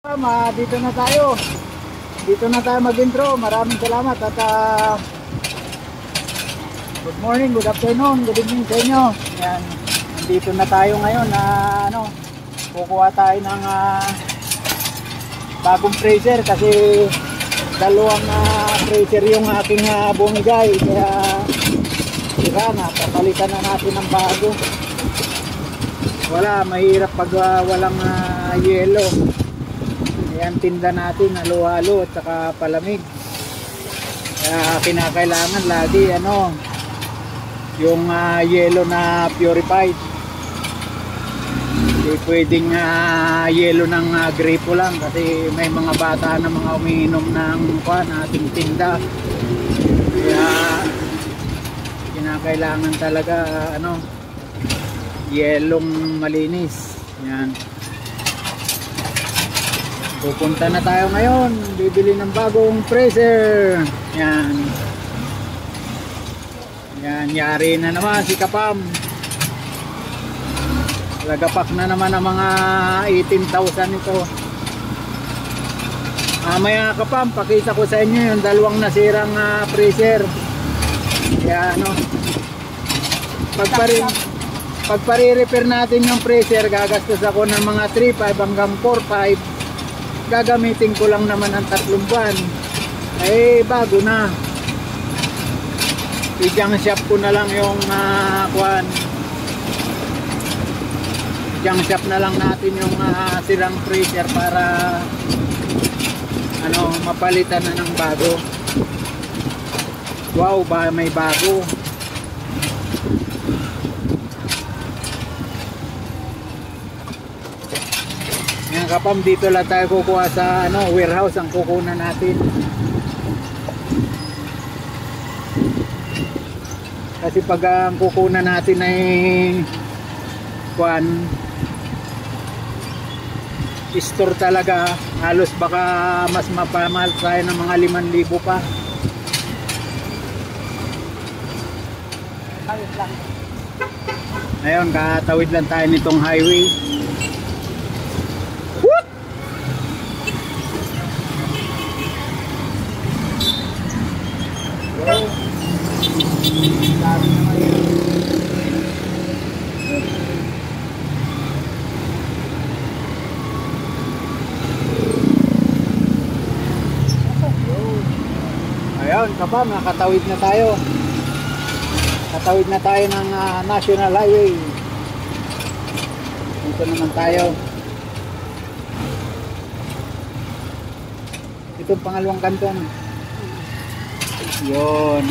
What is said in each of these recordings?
Dito na tayo. Dito na tayo mag-intro. Maraming salamat at good morning, good afternoon, good evening sa inyo. Yan. Dito na tayo ngayon na kukuha tayo ng bagong freezer kasi dalawang freezer yung aking bumigay. Kaya sira na, papalitan na natin ng bago. Wala, mahirap pag walang yelo. Ayan, tinda natin, halo-halo at saka palamig. Kaya kinakailangan lagi yung yelo na purified. Hindi pwedeng yelo ng gripo lang kasi may mga bata na mga umiinom ng ating tinda. Kaya kinakailangan talaga yelong malinis. Yan. Pupunta na tayo ngayon, bibili ng bagong freezer. Yan. Yan, yari na naman si Kapam. Lagapak na naman ang mga 18,000 ito. Mamaya Kapam, pakita ko sa inyo yung dalawang nasirang freezer. Kaya pagpare-repair natin yung freezer, gagastos ako ng mga 3,500 hanggang 4,500. Gagamitin ko lang naman ang 3 buwan. Bago na. I-junk shop ko na lang yung junk shop na lang natin yung sirang freezer para mapalitan na ng bago. Wow, may bago. Yan Kapam, dito lang tayo kukuha sa warehouse ang kukunan natin. Kasi pag ang kukunan natin ay store talaga, halos baka mas mapamahal tayo ng mga 5,000 pa. Tawid lang. Ngayon, katawid lang tayo nitong highway. Ayun, Kapam, nakatawid na tayo. Katawid na tayo ng National Highway. Dito naman tayo. Itong pangalawang kanton. Yun.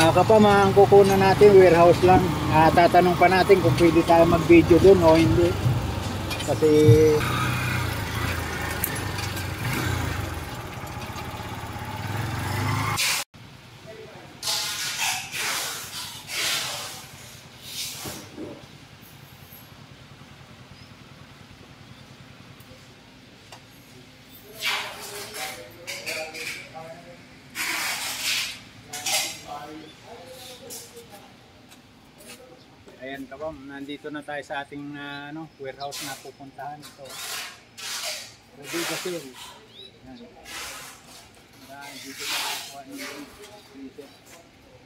Kapam, ang kukunan natin warehouse lang. Tatanong pa natin kung pwede tayo mag video dun o hindi. Kasi ayan Kapam, nandito na tayo sa ating warehouse na pupuntahan. Ito ready kasi yan. Dito na kukuha yung freezer.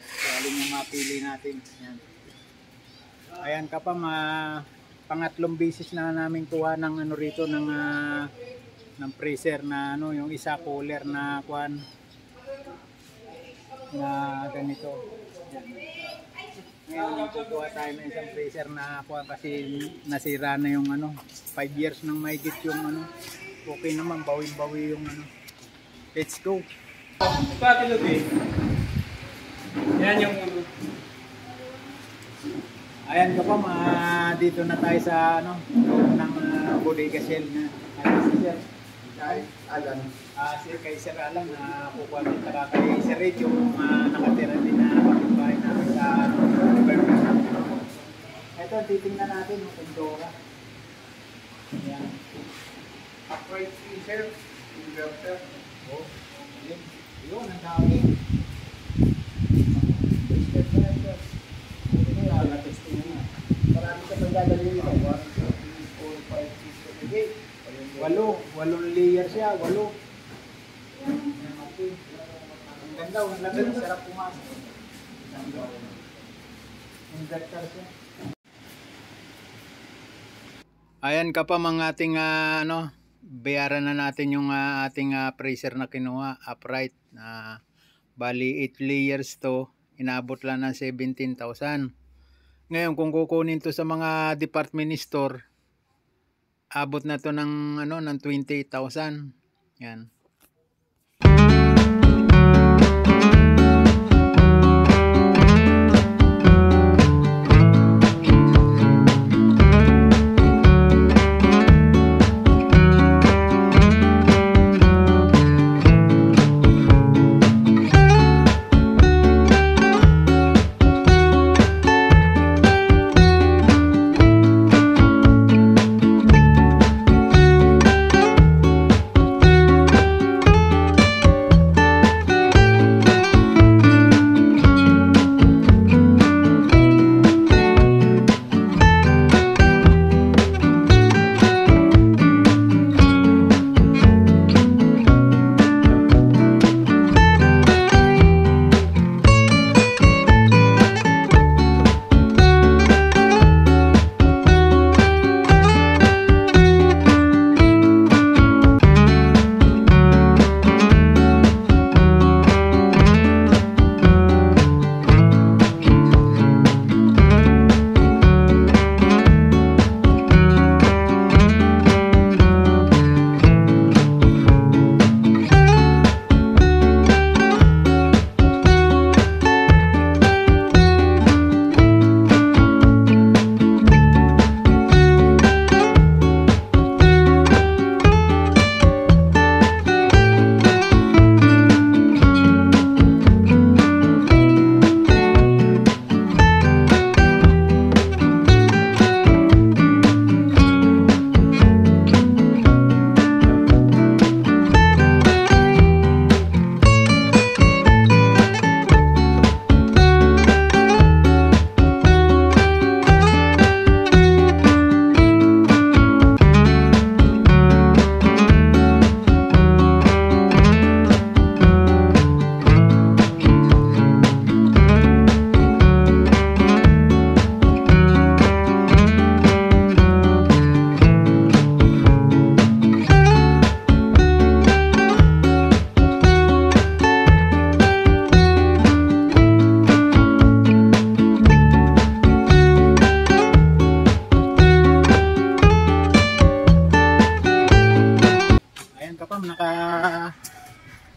Kaya yung mapili natin. Ayan Kapam, pangatlong beses na namin kuha ng rito ng freezer na yung isa cooler na na ganito. Yan. Ngayon, kukuha tayo ng isang freezer na kasi nasira na yung 5 years nang mahigit yung okay naman, bawi-bawi yung Let's go. Pati lubi. Yan yung Ayan Kapam, dito na tayo sa ng bodega shell na Alan. kay Sir Alan na kukuha din kay Sir Red yung nakatira din na bahay namin sa ito, titingnan natin yung Pandora. Ayan. Upright freezer. Inverter. Oh, yun ang dami. Testing na. Marami ka pang dadalhin ito. 1, 2, 3, 4, 5, 6, 7, 8. Okay. Ang ganda, ang lagay, sarap pumasok. Inverter siya. Ayan ka pa mga ating bayaran na natin yung ating freezer na kinuha, upright. Bali 8 layers to, inabot lang ng 17,000. Ngayon kung kukunin to sa mga department store, abot na to ng ng 28,000. Yan.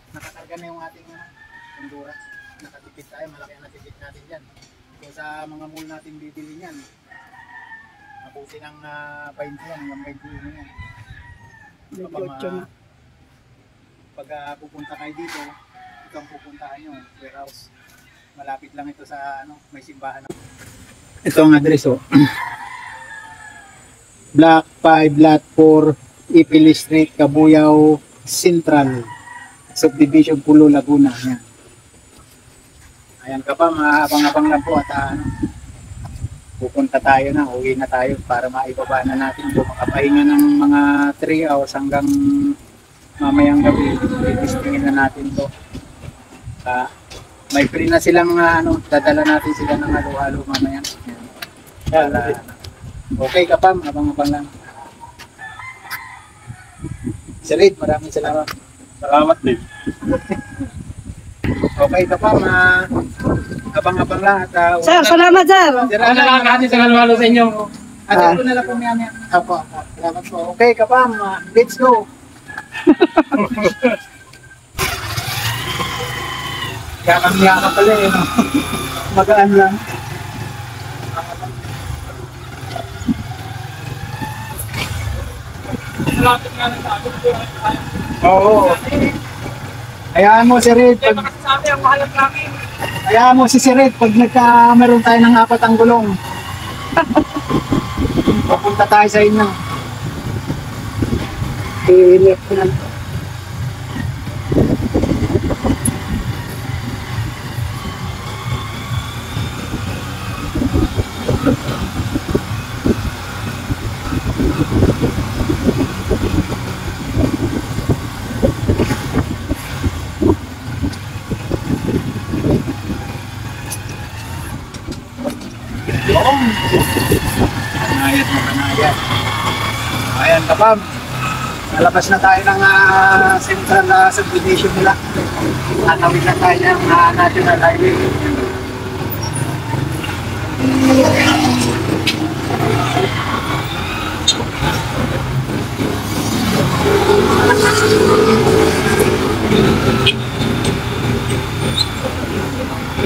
Nakakarga na yung ating Honduras. Nakatipid tayo, malaki ang natipid natin dyan. So sa mga mall natin bibili niyan, mabuti ng 20 yan, hanggang 20 yan. Pag pupunta kayo dito, itong pupuntahan nyo, warehouse. Malapit lang ito sa may simbahan. Ito ang address Block 5, Lot 4, Ipili Street, Cabuyao Central, Subdivision Pulo, Laguna. Ayan. Ayan ka pa, mahabang-habang lang po at pupunta tayo na, uwi na tayo para maibaba na natin ito. Makapahinga ng mga 3 hours hanggang mamayang gabi. Titistingin na natin ito. May free na silang dadala natin sila ng halo-halo mamaya. Ayan. Okay ka pa, abang-abang lang. Sir Ed, maraming salamat. Salamat din. Okay ka pa, abang-abang lang. Sir, salamat sir. Ano lang natin sa halo sa inyo? At ito na lang po niya. Apo, salamat po. Okay ka pa, let's go. Kaya ka pala magaan lang. Oo. Hayaan mo si Red. Hayaan mo si Red pag meron tayo ng 4 ang gulong. Pupunta tayo sa inyo. I-lift na. kapam, nalabas na tayo ng central subdivision nila. Tatawid na tayo ng national highway.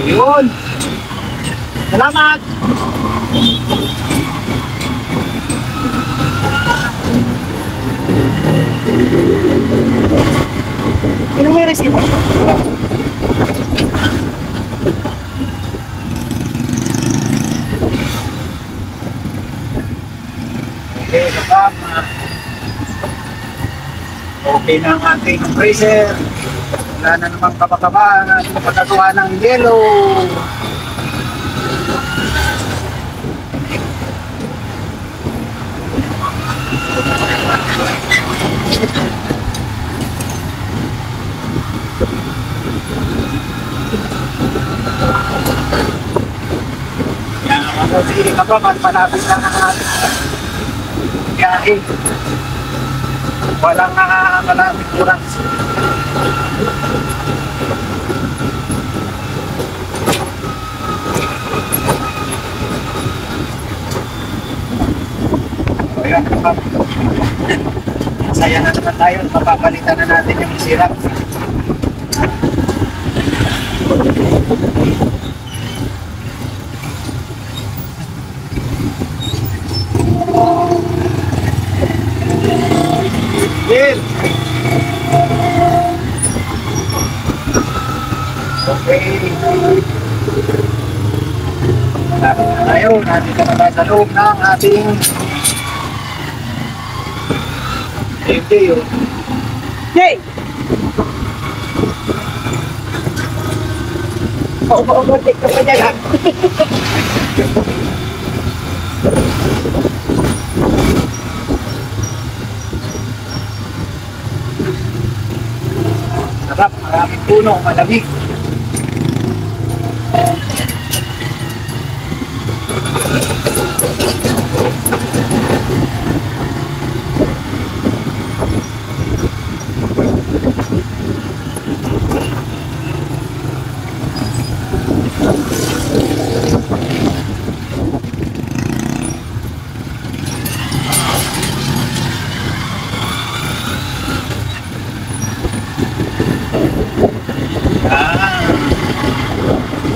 Yun! Salamat! Ano may resibo? Okay, kapag okay na ang ating freezer. Wala na namang kabakaba na ating pagkagawa ng yellow. Yan ang ako si kapag malapit lang ang ating biyahe. Walang malapit kurang. Ayan, kapag masaya na naman tayo, mapapalitan na natin yung sirap. Yes. Okay. Lapit na tayo. Nandito na tayo sa loob ng ating MJ. Hey! Overtake ka pa dyan ha? Sarap, maraming puno, malamig.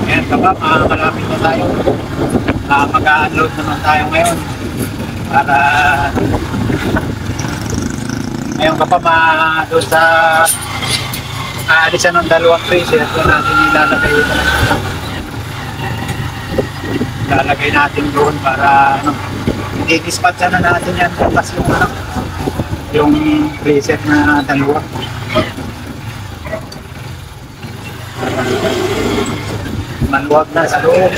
Ayan kapag malapit na tayo. Mag-unload naman tayo ngayon para ngayon kapag doon sa aalisan ng dalawang freezer doon natin ilalagay natin doon para i-dispatcha na natin yan bukas yung freezer na dalawa. Maluwag na sa loob.